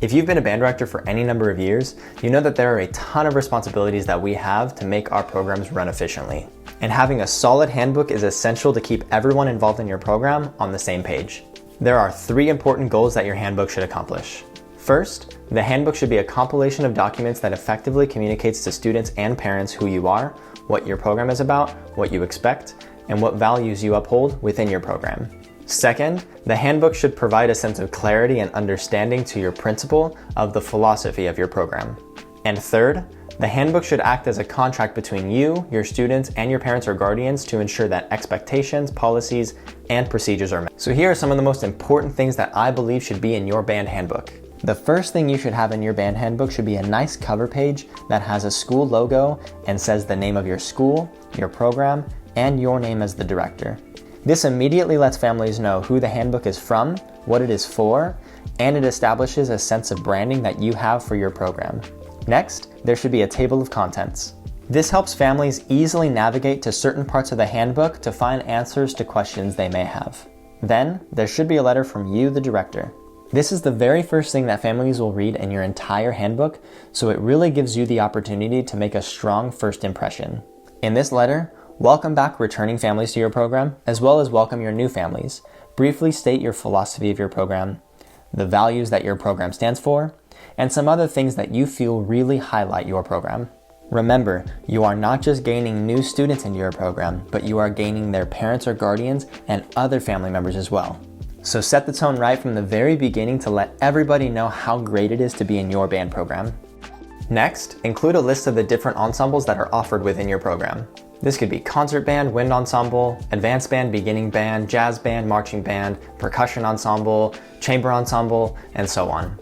If you've been a band director for any number of years, you know that there are a ton of responsibilities that we have to make our programs run efficiently. And having a solid handbook is essential to keep everyone involved in your program on the same page. There are 3 important goals that your handbook should accomplish. First, the handbook should be a compilation of documents that effectively communicates to students and parents who you are, what your program is about, what you expect, and what values you uphold within your program. Second, the handbook should provide a sense of clarity and understanding to your principal of the philosophy of your program. And third, the handbook should act as a contract between you, your students, and your parents or guardians to ensure that expectations, policies, and procedures are met. So here are some of the most important things that I believe should be in your band handbook. The first thing you should have in your band handbook should be a nice cover page that has a school logo and says the name of your school, your program, and your name as the director. This immediately lets families know who the handbook is from, what it is for, and it establishes a sense of branding that you have for your program. Next, there should be a table of contents. This helps families easily navigate to certain parts of the handbook to find answers to questions they may have. Then, there should be a letter from you, the director. This is the very first thing that families will read in your entire handbook, so it really gives you the opportunity to make a strong first impression. In this letter, welcome back returning families to your program, as well as welcome your new families. Briefly state your philosophy of your program, the values that your program stands for, and some other things that you feel really highlight your program. Remember, you are not just gaining new students into your program, but you are gaining their parents or guardians and other family members as well. So set the tone right from the very beginning to let everybody know how great it is to be in your band program. Next, include a list of the different ensembles that are offered within your program. This could be concert band, wind ensemble, advanced band, beginning band, jazz band, marching band, percussion ensemble, chamber ensemble, and so on.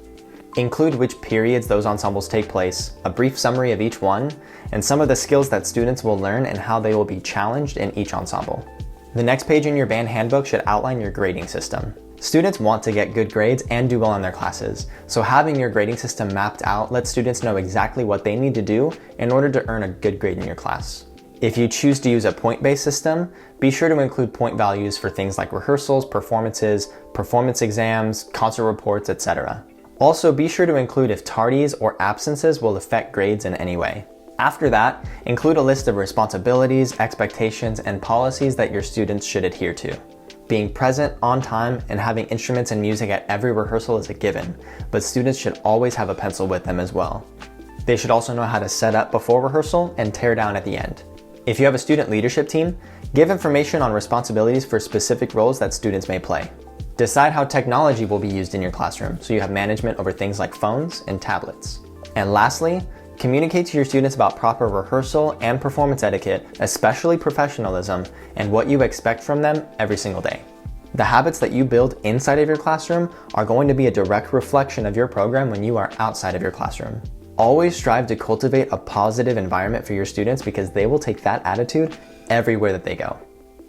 Include which periods those ensembles take place, a brief summary of each one, and some of the skills that students will learn and how they will be challenged in each ensemble. The next page in your band handbook should outline your grading system. Students want to get good grades and do well in their classes, so having your grading system mapped out lets students know exactly what they need to do in order to earn a good grade in your class. If you choose to use a point-based system, be sure to include point values for things like rehearsals, performances, performance exams, concert reports, etc. Also, be sure to include if tardies or absences will affect grades in any way. After that, include a list of responsibilities, expectations, and policies that your students should adhere to. Being present, on time, and having instruments and music at every rehearsal is a given, but students should always have a pencil with them as well. They should also know how to set up before rehearsal and tear down at the end. If you have a student leadership team, give information on responsibilities for specific roles that students may play. Decide how technology will be used in your classroom, so you have management over things like phones and tablets. And lastly, communicate to your students about proper rehearsal and performance etiquette, especially professionalism, and what you expect from them every single day. The habits that you build inside of your classroom are going to be a direct reflection of your program when you are outside of your classroom. Always strive to cultivate a positive environment for your students because they will take that attitude everywhere that they go.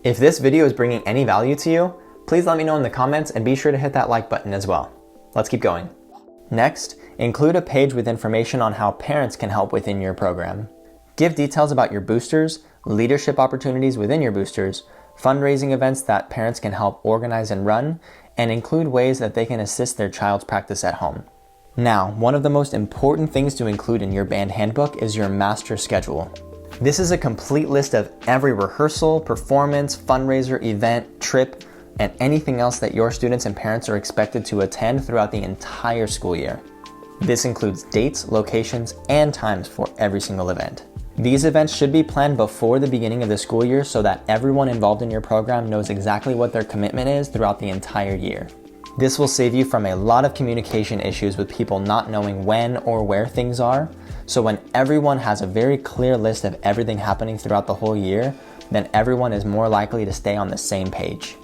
If this video is bringing any value to you, please let me know in the comments and be sure to hit that like button as well. Let's keep going. Next, include a page with information on how parents can help within your program. Give details about your boosters, leadership opportunities within your boosters, fundraising events that parents can help organize and run, and include ways that they can assist their child's practice at home. Now, one of the most important things to include in your band handbook is your master schedule. This is a complete list of every rehearsal, performance, fundraiser, event, trip, and anything else that your students and parents are expected to attend throughout the entire school year. This includes dates, locations, and times for every single event. These events should be planned before the beginning of the school year so that everyone involved in your program knows exactly what their commitment is throughout the entire year. This will save you from a lot of communication issues with people not knowing when or where things are. So when everyone has a very clear list of everything happening throughout the whole year, then everyone is more likely to stay on the same page.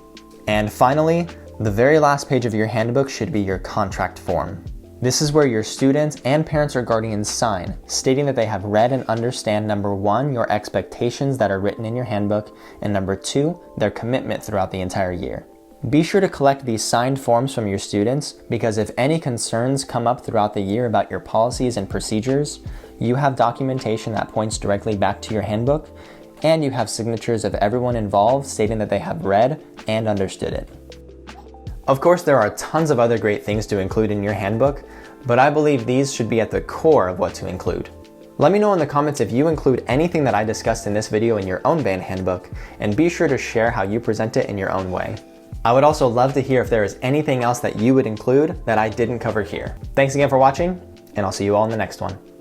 And finally, the very last page of your handbook should be your contract form. This is where your students and parents or guardians sign, stating that they have read and understand number 1, your expectations that are written in your handbook, and number 2, their commitment throughout the entire year. Be sure to collect these signed forms from your students because if any concerns come up throughout the year about your policies and procedures, you have documentation that points directly back to your handbook, and you have signatures of everyone involved stating that they have read and understood it. Of course, there are tons of other great things to include in your handbook, but I believe these should be at the core of what to include. Let me know in the comments if you include anything that I discussed in this video in your own band handbook, and be sure to share how you present it in your own way. I would also love to hear if there is anything else that you would include that I didn't cover here. Thanks again for watching, and I'll see you all in the next one.